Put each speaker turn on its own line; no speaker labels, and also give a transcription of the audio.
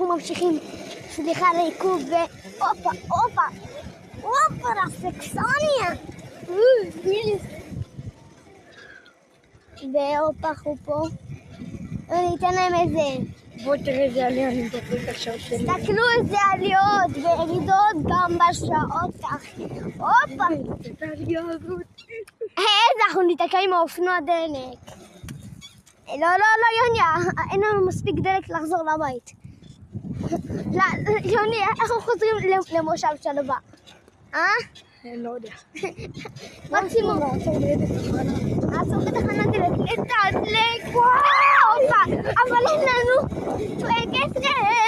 אנחנו ממשיכים. סליחה על העיכוב, והופה, הופה, הופה, רפלקסוניה. והופה, אנחנו פה. וניתן להם איזה...
בוא תראה איזה עלייה, אני מדבר את השעות שלי.
תסתכלו איזה עליות וירידות גם בשעות, אחי. הופה.
את העלייה הזאת.
אנחנו ניתקע עם האופנוע דלק. לא, יוניה, אין לנו מספיק דלק לחזור לבית. יוני, איך אנחנו חוזרים למושב של הבא?
אני לא יודע.
מקסימום. נעצור בתחנת דלק, לתדלק, וואו, אבל אין לנו כסף.